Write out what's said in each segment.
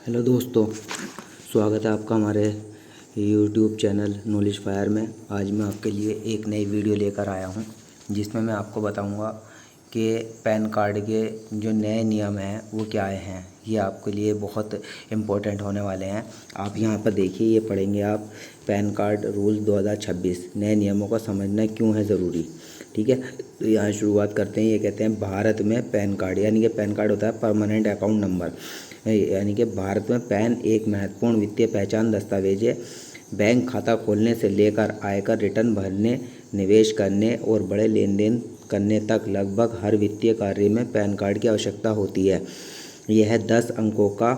Hello दोस्तों, स्वागत है आपका हमारे यूट्यूब चैनल नॉलेज फायर में। आज मैं आपके लिए एक नई वीडियो लेकर आया हूं, जिसमें मैं आपको बताऊंगा कि पैन कार्ड के जो नए नियम हैं वो क्या हैं। ये आपके लिए बहुत इम्पोर्टेंट होने वाले हैं। आप यहां पर देखिए, ये पढ़ेंगे आप पैन कार्ड रूल 2026 नए नियमों का समझना क्यों है ज़रूरी। ठीक है, तो यहाँ शुरुआत करते हैं। ये कहते हैं भारत में पैन कार्ड, यानी कि पैन कार्ड होता है परमानेंट अकाउंट नंबर, यानी कि भारत में पैन एक महत्वपूर्ण वित्तीय पहचान दस्तावेज है। बैंक खाता खोलने से लेकर आयकर रिटर्न भरने, निवेश करने और बड़े लेन देन करने तक लगभग हर वित्तीय कार्य में पैन कार्ड की आवश्यकता होती है। यह 10 अंकों का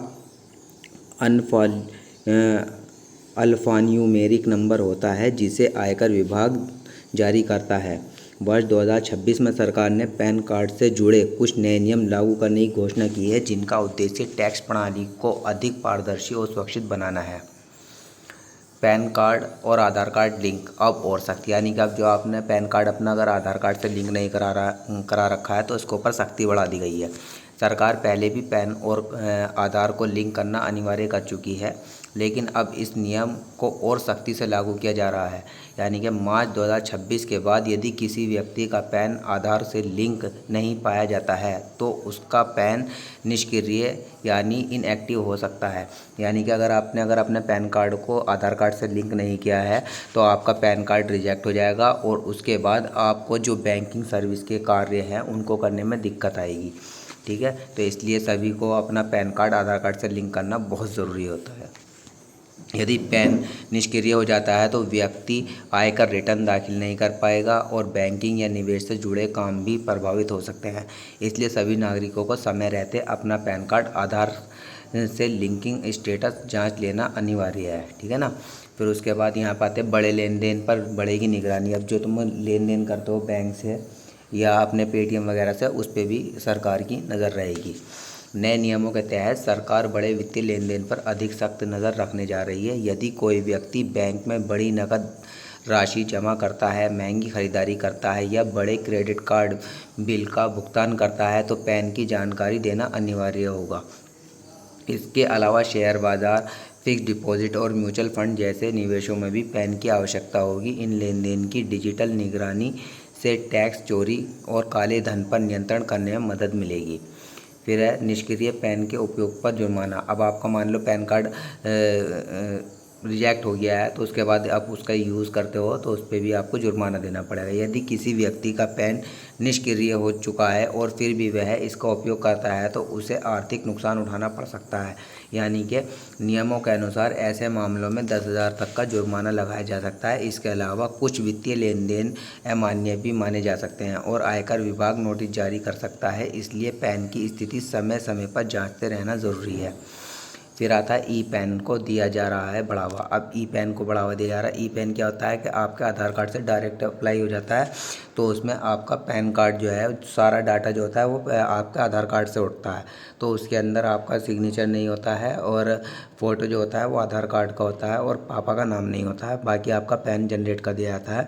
अल्फ़ान्यूमेरिक नंबर होता है, जिसे आयकर विभाग जारी करता है। वर्ष 2026 में सरकार ने पैन कार्ड से जुड़े कुछ नए नियम लागू करने की घोषणा की है, जिनका उद्देश्य टैक्स प्रणाली को अधिक पारदर्शी और सुरक्षित बनाना है। पैन कार्ड और आधार कार्ड लिंक अब और सख्त, यानी कि अब जो आपने पैन कार्ड अपना अगर आधार कार्ड से लिंक नहीं करा रखा है तो इसके ऊपर सख्ती बढ़ा दी गई है। सरकार पहले भी पैन और आधार को लिंक करना अनिवार्य कर चुकी है, लेकिन अब इस नियम को और सख्ती से लागू किया जा रहा है। यानी कि मार्च 2026 के बाद यदि किसी व्यक्ति का पैन आधार से लिंक नहीं पाया जाता है तो उसका पैन निष्क्रिय यानी इनएक्टिव हो सकता है। यानी कि अगर अपने पैन कार्ड को आधार कार्ड से लिंक नहीं किया है तो आपका पैन कार्ड रिजेक्ट हो जाएगा और उसके बाद आपको जो बैंकिंग सर्विस के कार्य हैं उनको करने में दिक्कत आएगी। ठीक है, तो इसलिए सभी को अपना पैन कार्ड आधार कार्ड से लिंक करना बहुत ज़रूरी होता है। यदि पैन निष्क्रिय हो जाता है तो व्यक्ति आयकर रिटर्न दाखिल नहीं कर पाएगा और बैंकिंग या निवेश से जुड़े काम भी प्रभावित हो सकते हैं। इसलिए सभी नागरिकों को समय रहते अपना पैन कार्ड आधार से लिंकिंग स्टेटस जांच लेना अनिवार्य है। ठीक है ना। फिर उसके बाद यहाँ पर आते बड़े लेन देन पर बढ़ेगी निगरानी। अब जो तुम लेन देन करते हो बैंक से या अपने पेटीएम वगैरह से, उस पर भी सरकार की नज़र रहेगी। नए नियमों के तहत सरकार बड़े वित्तीय लेन देन पर अधिक सख्त नज़र रखने जा रही है। यदि कोई व्यक्ति बैंक में बड़ी नकद राशि जमा करता है, महंगी खरीदारी करता है या बड़े क्रेडिट कार्ड बिल का भुगतान करता है तो पैन की जानकारी देना अनिवार्य होगा। इसके अलावा शेयर बाजार, फिक्स्ड डिपॉजिट और म्यूचुअल फंड जैसे निवेशों में भी पैन की आवश्यकता होगी। इन लेन देन की डिजिटल निगरानी से टैक्स चोरी और काले धन पर नियंत्रण करने में मदद मिलेगी। फिर है निष्क्रिय पैन के उपयोग पर जुर्माना। अब आपका मान लो पैन कार्ड रिजेक्ट हो गया है तो उसके बाद आप उसका यूज़ करते हो तो उस पर भी आपको जुर्माना देना पड़ेगा। यदि किसी व्यक्ति का पैन निष्क्रिय हो चुका है और फिर भी वह इसका उपयोग करता है तो उसे आर्थिक नुकसान उठाना पड़ सकता है। यानी कि नियमों के अनुसार ऐसे मामलों में 10,000 तक का जुर्माना लगाया जा सकता है। इसके अलावा कुछ वित्तीय लेन देन अमान्य भी माने जा सकते हैं और आयकर विभाग नोटिस जारी कर सकता है। इसलिए पैन की स्थिति समय समय पर जांचते रहना ज़रूरी है। फिर आता है ई पैन को दिया जा रहा है बढ़ावा। अब ई पैन को बढ़ावा दिया जा रहा है। ई पैन क्या होता है कि आपके आधार कार्ड से डायरेक्ट अप्लाई हो जाता है, तो उसमें आपका पैन कार्ड जो है सारा डाटा जो होता है वो आपके आधार कार्ड से उठता है, तो उसके अंदर आपका सिग्नेचर नहीं होता है और फ़ोटो जो होता है वो आधार कार्ड का होता है और पापा का नाम नहीं होता है। बाकी आपका पैन जनरेट कर दिया जाता है।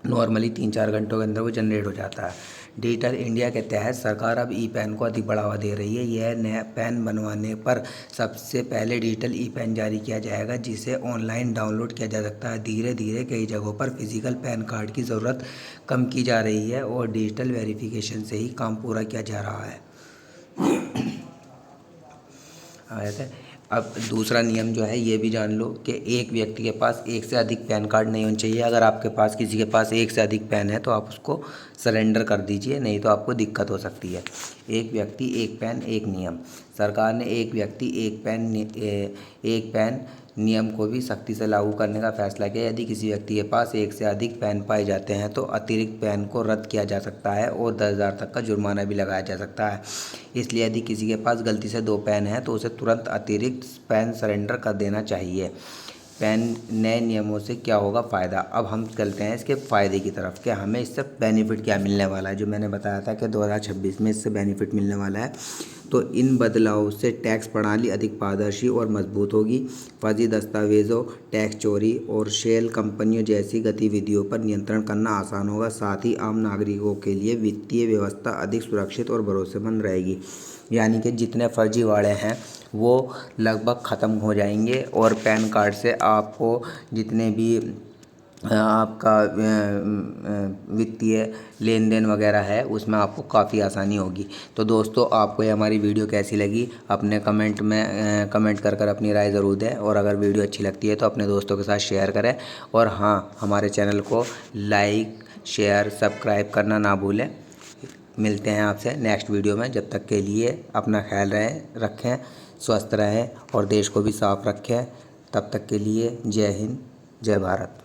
नॉर्मली 3-4 घंटों के अंदर वो जनरेट हो जाता है। डिजिटल इंडिया के तहत सरकार अब ई पैन को अधिक बढ़ावा दे रही है। यह नया पैन बनवाने पर सबसे पहले डिजिटल ई पैन जारी किया जाएगा, जिसे ऑनलाइन डाउनलोड किया जा सकता है। धीरे धीरे कई जगहों पर फिजिकल पैन कार्ड की ज़रूरत कम की जा रही है और डिजिटल वेरिफिकेशन से ही काम पूरा किया जा रहा है। अब दूसरा नियम जो है ये भी जान लो कि एक व्यक्ति के पास एक से अधिक पैन कार्ड नहीं होने चाहिए। अगर आपके पास किसी के पास एक से अधिक पैन है तो आप उसको सरेंडर कर दीजिए, नहीं तो आपको दिक्कत हो सकती है। एक व्यक्ति एक पैन एक नियम। सरकार ने एक व्यक्ति एक पैन नियम को भी सख्ती से लागू करने का फैसला किया। यदि किसी व्यक्ति के पास एक से अधिक पैन पाए जाते हैं तो अतिरिक्त पैन को रद्द किया जा सकता है और 10,000 तक का जुर्माना भी लगाया जा सकता है। इसलिए यदि किसी के पास गलती से 2 पैन हैं तो उसे तुरंत अतिरिक्त पैन सरेंडर कर देना चाहिए। पैन नए नियमों से क्या होगा फ़ायदा। अब हम चलते हैं इसके फ़ायदे की तरफ कि हमें इससे बेनिफिट क्या मिलने वाला है। जो मैंने बताया था कि 2026 में इससे बेनिफिट मिलने वाला है, तो इन बदलावों से टैक्स प्रणाली अधिक पारदर्शी और मजबूत होगी। फर्जी दस्तावेज़ों, टैक्स चोरी और शेल कंपनियों जैसी गतिविधियों पर नियंत्रण करना आसान होगा। साथ ही आम नागरिकों के लिए वित्तीय व्यवस्था अधिक सुरक्षित और भरोसेमंद रहेगी। यानी कि जितने फर्जीवाड़े हैं वो लगभग ख़त्म हो जाएंगे और पैन कार्ड से आपको जितने भी आपका वित्तीय लेन देन वगैरह है उसमें आपको काफ़ी आसानी होगी। तो दोस्तों, आपको ये हमारी वीडियो कैसी लगी अपने कमेंट में कमेंट कर अपनी राय ज़रूर दें। और अगर वीडियो अच्छी लगती है तो अपने दोस्तों के साथ शेयर करें। और हाँ, हमारे चैनल को लाइक, शेयर, सब्सक्राइब करना ना भूलें। मिलते हैं आपसे नेक्स्ट वीडियो में। जब तक के लिए अपना ख्याल रखें, स्वस्थ रहें और देश को भी साफ रखें। तब तक के लिए जय हिंद, जय भारत।